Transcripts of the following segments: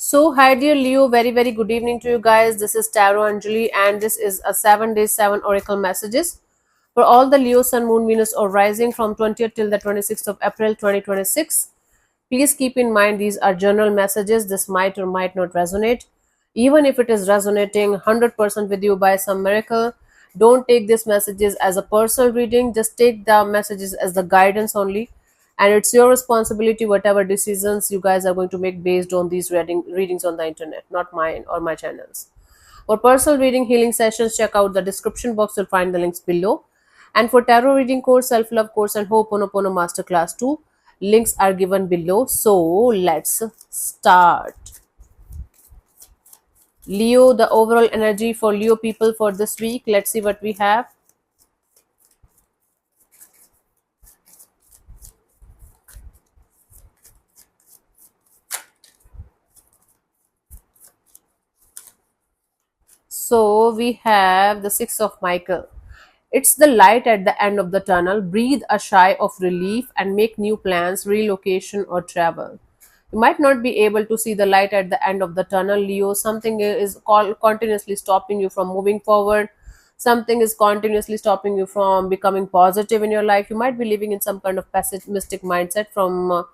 So, hi dear Leo, very good evening to you guys. This is Tarot Anjali, and this is a 7 day 7 oracle messages for all the Leo, Sun, Moon, Venus, or Rising from 20th till the 26th of April 2026. Please keep in mind these are general messages. This might or might not resonate. Even if it is resonating 100% with you by some miracle, don't take these messages as a personal reading. Just take the messages as the guidance only. And it's your responsibility, whatever decisions you guys are going to make based on these readings on the internet, not mine or my channels. For personal reading healing sessions, check out the description box. You'll find the links below. And for tarot reading course, self-love course, and Ho'oponopono masterclass 2, links are given below. So let's start. Leo, the overall energy for Leo people for this week. Let's see what we have. So we have the Six of Michael. It's the light at the end of the tunnel. Breathe a sigh of relief and make new plans, relocation, or travel. You might not be able to see the light at the end of the tunnel, Leo. Something is continuously stopping you from moving forward. Something is continuously stopping you from becoming positive in your life. You might be living in some kind of pessimistic mindset from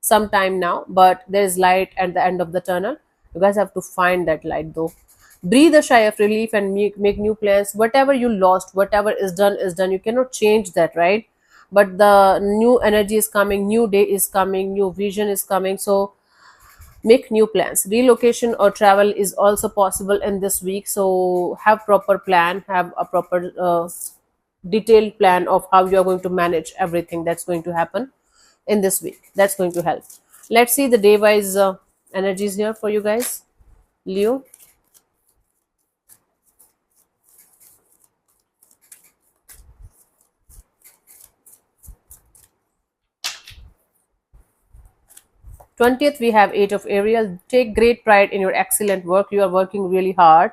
some time now, but there is light at the end of the tunnel. You guys have to find that light though. Breathe a sigh of relief and make new plans. Whatever you lost, whatever is done is done. You cannot change that, right? But the new energy is coming, new day is coming, new vision is coming. So make new plans. Relocation or travel is also possible in this week. So have proper plan, have a proper detailed plan of how you are going to manage everything that's going to happen in this week. That's going to help. Let's see the day wise energies here for you guys, Leo. 20th, we have Eight of Ariel. Take great pride in your excellent work. You are working really hard.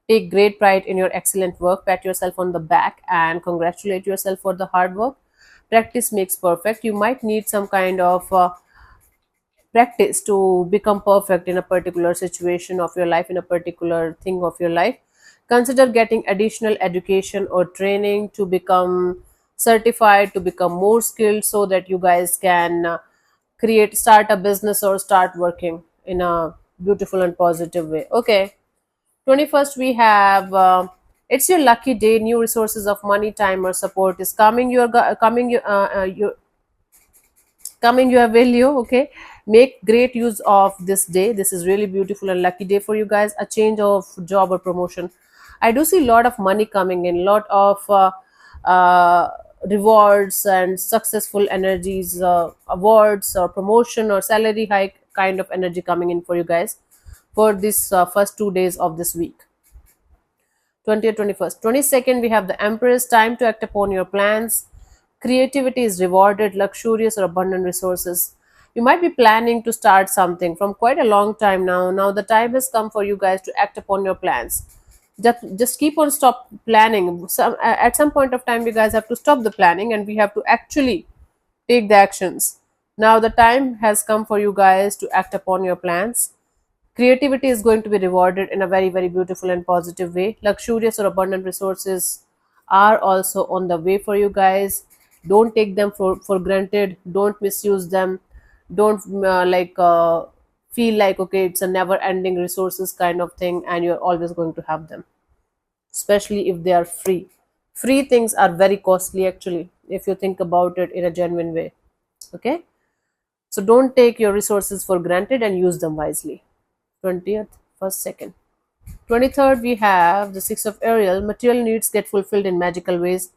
Take great pride in your excellent work. Pat yourself on the back and congratulate yourself for the hard work. Practice makes perfect. You might need some kind of practice to become perfect in a particular situation of your life, in a particular thing of your life. Consider getting additional education or training to become certified, to become more skilled, so that you guys can start a business or start working in a beautiful and positive way. Okay, 21st, we have it's your lucky day. New resources of money, time, or support is coming. Coming your way, Leo. Okay, make great use of this day. This is really beautiful and lucky day for you guys. A change of job or promotion. I do see a lot of money coming in, lot of uh, rewards and successful energies, awards or promotion or salary hike kind of energy coming in for you guys for this first 2 days of this week. 20th, 21st, 22nd, we have the Empress. Time to act upon your plans. Creativity is rewarded. Luxurious or abundant resources. You might be planning to start something from quite a long time now. Now the time has come for you guys to act upon your plans. Just keep on stop planning. At some point of time, you guys have to stop the planning and we have to actually take the actions. Now the time has come for you guys to act upon your plans. Creativity is going to be rewarded in a very beautiful and positive way. Luxurious or abundant resources are also on the way for you guys. Don't take them for granted. Don't misuse them. Don't feel like, okay, it's a never ending resources kind of thing and you're always going to have them, especially if they are free. Free things are very costly actually, if you think about it in a genuine way. Okay, so don't take your resources for granted and use them wisely. 20th, first, second. 23rd, we have the Six of Ariel. Material needs get fulfilled in magical ways.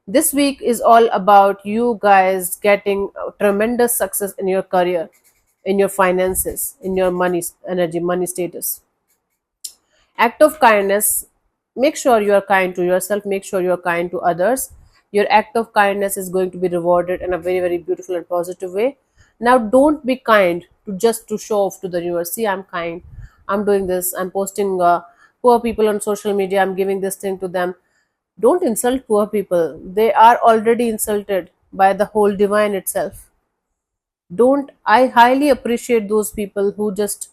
This week is all about you guys getting tremendous success in your career, in your finances, in your money energy, money status. Act of kindness. Make sure you are kind to yourself, make sure you are kind to others. Your act of kindness is going to be rewarded in a very beautiful and positive way. Now don't be kind to just to show off to the universe. See, I'm kind, I'm doing this, I'm posting poor people on social media, I'm giving this thing to them. Don't insult poor people. They are already insulted by the whole divine itself. Don't I highly appreciate those people who just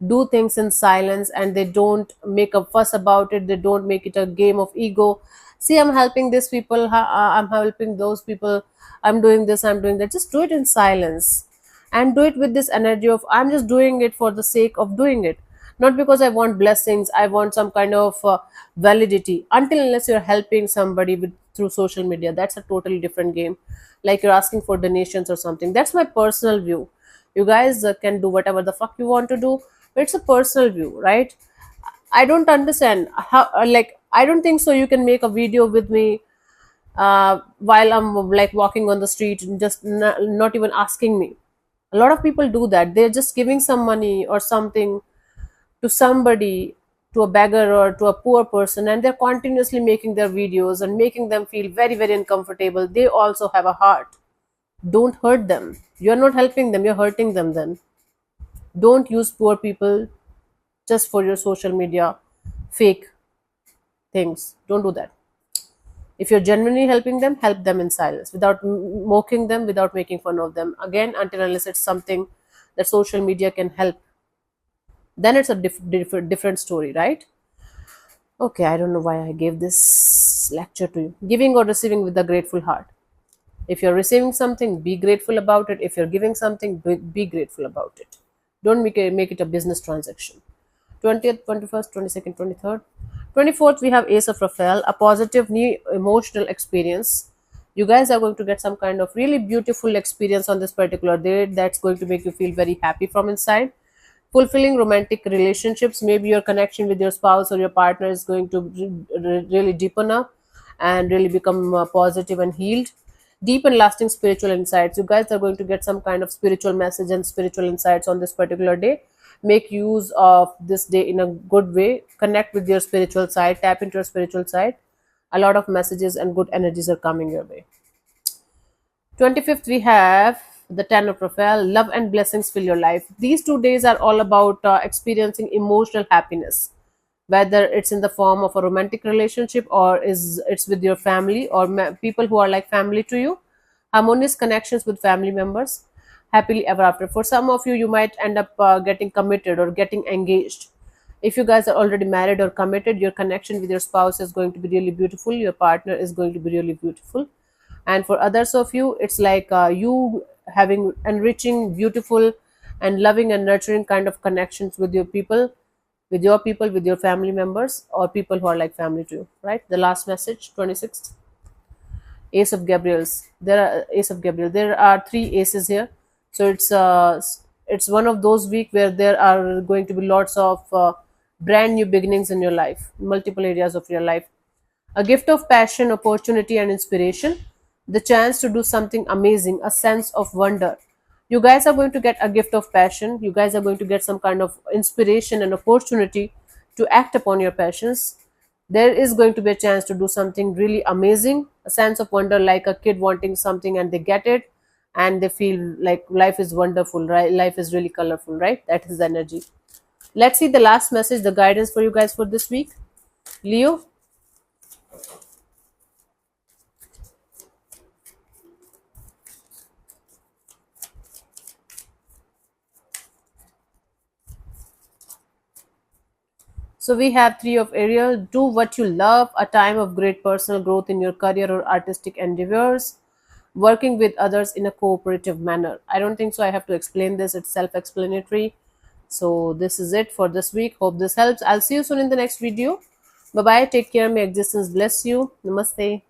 do things in silence, and they don't make a fuss about it, they don't make it a game of ego. See, I'm helping these people, I'm helping those people, I'm doing this, I'm doing that. Just do it in silence, and do it with this energy of I'm just doing it for the sake of doing it, not because I want blessings, I want some kind of validity. Until unless you're helping somebody with through social media, that's a totally different game. Like you're asking for donations or something. That's my personal view. You guys can do whatever the fuck you want to do, but it's a personal view, right? I don't understand how, like, I don't think so you can make a video with me while I'm like walking on the street and just not even asking me. A lot of people do that. They're just giving some money or something to somebody, to a beggar or to a poor person, and they're continuously making their videos and making them feel very, very uncomfortable. They also have a heart. Don't hurt them. You're not helping them, you're hurting them then. Don't use poor people just for your social media fake things. Don't do that. If you're genuinely helping them, help them in silence, without mocking them, without making fun of them. Again, until unless it's something that social media can help, then it's a different story, right? Okay, I don't know why I gave this lecture to you. Giving or receiving with a grateful heart. If you're receiving something, be grateful about it. If you're giving something, be grateful about it. Don't make it a business transaction. 20th, 21st, 22nd, 23rd. 24th, we have Ace of Raphael, a positive new emotional experience. You guys are going to get some kind of really beautiful experience on this particular day that's going to make you feel very happy from inside. Fulfilling romantic relationships, maybe your connection with your spouse or your partner is going to really deepen up and really become positive and healed. Deep and lasting spiritual insights, you guys are going to get some kind of spiritual message and spiritual insights on this particular day. Make use of this day in a good way, connect with your spiritual side, tap into your spiritual side. A lot of messages and good energies are coming your way. 25th, we have the Ten of Raphael, love and blessings fill your life. These 2 days are all about experiencing emotional happiness, whether it's in the form of a romantic relationship or is it's with your family or people who are like family to you. Harmonious connections with family members, happily ever after. For some of you, you might end up getting committed or getting engaged. If you guys are already married or committed, your connection with your spouse is going to be really beautiful, your partner is going to be really beautiful. And for others of you, it's like you having enriching, beautiful and loving and nurturing kind of connections with your people, with your family members or people who are like family to you, right? The last message, 26th, Ace of Gabriel. There are three aces here. So it's one of those week where there are going to be lots of brand new beginnings in your life, multiple areas of your life. A gift of passion, opportunity, and inspiration. The chance to do something amazing, a sense of wonder. You guys are going to get a gift of passion. You guys are going to get some kind of inspiration and opportunity to act upon your passions. There is going to be a chance to do something really amazing, a sense of wonder, like a kid wanting something and they get it and they feel like life is wonderful, right? Life is really colorful, right? That is the energy. Let's see the last message, the guidance for you guys for this week. Leo. So we have three of Ariel. Do what you love, a time of great personal growth in your career or artistic endeavors, working with others in a cooperative manner. I don't think so I have to explain this, it's self-explanatory. So this is it for this week. Hope this helps. I'll see you soon in the next video. Bye bye. Take care. May existence bless you. Namaste.